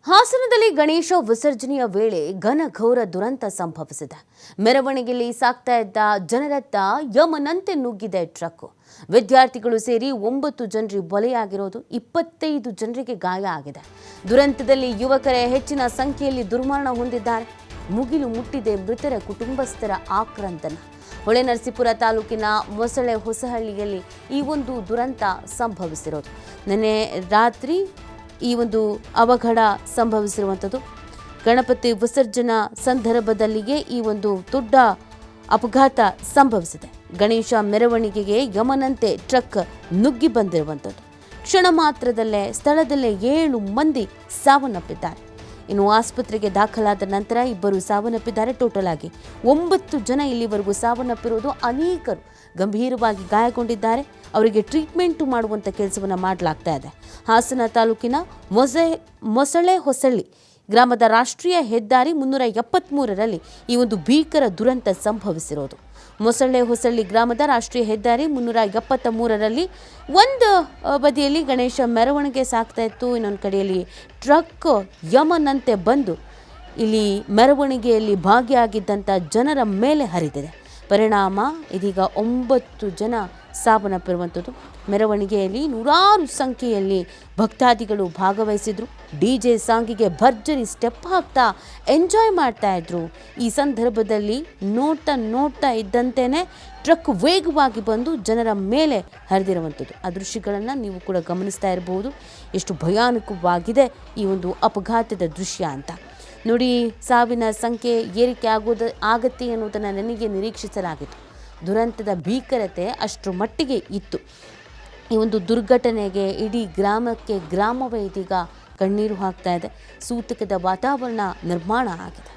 ಹಾಸನದಲ್ಲಿ ಗಣೇಶ ವಿಸರ್ಜನೆಯ ವೇಳೆ ಘನಘೋರ ದುರಂತ ಸಂಭವಿಸಿದೆ. ಮೆರವಣಿಗೆಯಲ್ಲಿ ಸಾಗ್ತಾ ಇದ್ದ ಜನರತ್ತ ಯಮನಂತೆ ನುಗ್ಗಿದೆ ಟ್ರಕ್. ವಿದ್ಯಾರ್ಥಿಗಳು ಸೇರಿ 9 ಜನರಿಗೆ ಬಲಿಯಾಗಿರೋದು, 25 ಜನರಿಗೆ ಗಾಯ ಆಗಿದೆ. ದುರಂತದಲ್ಲಿ ಯುವಕರೇ ಹೆಚ್ಚಿನ ಸಂಖ್ಯೆಯಲ್ಲಿ ದುರ್ಮರಣ ಹೊಂದಿದ್ದಾರೆ. ಮುಗಿಲು ಮುಟ್ಟಿದೆ ಮೃತರ ಕುಟುಂಬಸ್ಥರ ಆಕ್ರಂದನ. ಹೊಳೆನರಸೀಪುರ ತಾಲೂಕಿನ ಮೊಸಳೆ ಹೊಸಹಳ್ಳಿಯಲ್ಲಿ ಈ ಒಂದು ದುರಂತ ಸಂಭವಿಸಿರೋದು. ನಿನ್ನೆ ರಾತ್ರಿ ಈ ಒಂದು ಅವಘಡ ಸಂಭವಿಸಿರುವಂಥದ್ದು. ಗಣಪತಿ ವಿಸರ್ಜನಾ ಸಂದರ್ಭದಲ್ಲಿಯೇ ಈ ಒಂದು ದೊಡ್ಡ ಅಪಘಾತ ಸಂಭವಿಸಿದೆ. ಗಣೇಶ ಮೆರವಣಿಗೆಗೆ ಯಮನಂತೆ ಟ್ರಕ್ ನುಗ್ಗಿ ಬಂದಿರುವಂಥದ್ದು. ಕ್ಷಣ ಮಾತ್ರದಲ್ಲೇ ಸ್ಥಳದಲ್ಲೇ 7 ಮಂದಿ ಸಾವನ್ನಪ್ಪಿದ್ದಾರೆ. ಇನ್ನು ಆಸ್ಪತ್ರೆಗೆ ದಾಖಲಾದ ನಂತರ 2 ಸಾವನ್ನಪ್ಪಿದ್ದಾರೆ. ಟೋಟಲ್ ಆಗಿ 9 ಜನ ಇಲ್ಲಿವರೆಗೂ ಸಾವನ್ನಪ್ಪಿರುವುದು. ಅನೇಕರು ಗಂಭೀರವಾಗಿ ಗಾಯಗೊಂಡಿದ್ದಾರೆ. ಅವರಿಗೆ ಟ್ರೀಟ್ಮೆಂಟ್ ಮಾಡುವಂಥ ಕೆಲಸವನ್ನು ಮಾಡಲಾಗ್ತಾ ಇದೆ. ಹಾಸನ ತಾಲೂಕಿನ ಮೊಸಳೆ ಹೊಸಳ್ಳಿ ಗ್ರಾಮದ ರಾಷ್ಟ್ರೀಯ ಹೆದ್ದಾರಿ 373ರಲ್ಲಿ ಈ ಒಂದು ಭೀಕರ ದುರಂತ ಸಂಭವಿಸಿರೋದು. ಮೊಸಳೆ ಹೊಸಳ್ಳಿ ಗ್ರಾಮದ ರಾಷ್ಟ್ರೀಯ ಹೆದ್ದಾರಿ 373ರಲ್ಲಿ ಒಂದು ಬದಿಯಲ್ಲಿ ಗಣೇಶ ಮೆರವಣಿಗೆ ಸಾಗ್ತಾ ಇತ್ತು. ಇನ್ನೊಂದು ಕಡೆಯಲ್ಲಿ ಟ್ರಕ್ ಯಮನಂತೆ ಬಂದು ಇಲ್ಲಿ ಮೆರವಣಿಗೆಯಲ್ಲಿ ಭಾಗಿಯಾಗಿದ್ದಂಥ ಜನರ ಮೇಲೆ ಹರಿದಿದೆ. ಪರಿಣಾಮ ಇದೀಗ 9 ಜನ ಸಾವನ್ನಪ್ಪಿರುವಂಥದ್ದು. ಮೆರವಣಿಗೆಯಲ್ಲಿ ನೂರಾರು ಸಂಖ್ಯೆಯಲ್ಲಿ ಭಕ್ತಾದಿಗಳು ಭಾಗವಹಿಸಿದ್ರು. DJ ಸಾಂಗಿಗೆ ಭರ್ಜರಿ ಸ್ಟೆಪ್ ಹಾಕ್ತಾ ಎಂಜಾಯ್ ಮಾಡ್ತಾ ಇದ್ರು. ಈ ಸಂದರ್ಭದಲ್ಲಿ ನೋಡ್ತಾ ಇದ್ದಂತೆಯೇ ಟ್ರಕ್ ವೇಗವಾಗಿ ಬಂದು ಜನರ ಮೇಲೆ ಹರಿದಿರುವಂಥದ್ದು. ಆ ದೃಶ್ಯಗಳನ್ನು ನೀವು ಕೂಡ ಗಮನಿಸ್ತಾ ಇರಬಹುದು. ಎಷ್ಟು ಭಯಾನಕವಾಗಿದೆ ಈ ಒಂದು ಅಪಘಾತದ ದೃಶ್ಯ ಅಂತ ನೋಡಿ. ಸಾವಿನ ಸಂಖ್ಯೆ ಏರಿಕೆ ಆಗತ್ತೆ ಅನ್ನೋದನ್ನು ನನಗೆ ನಿರೀಕ್ಷಿಸಲಾಗಿತ್ತು. ದುರಂತದ ಭೀಕರತೆ ಅಷ್ಟರ ಮಟ್ಟಿಗೆ ಇತ್ತು. ಈ ಒಂದು ದುರ್ಘಟನೆಗೆ ಇಡೀ ಗ್ರಾಮವೇ ಇದೀಗ ಕಣ್ಣೀರು ಹಾಕ್ತಾ ಇದೆ. ಸೂತಕದ ವಾತಾವರಣ ನಿರ್ಮಾಣ ಆಗಿದೆ.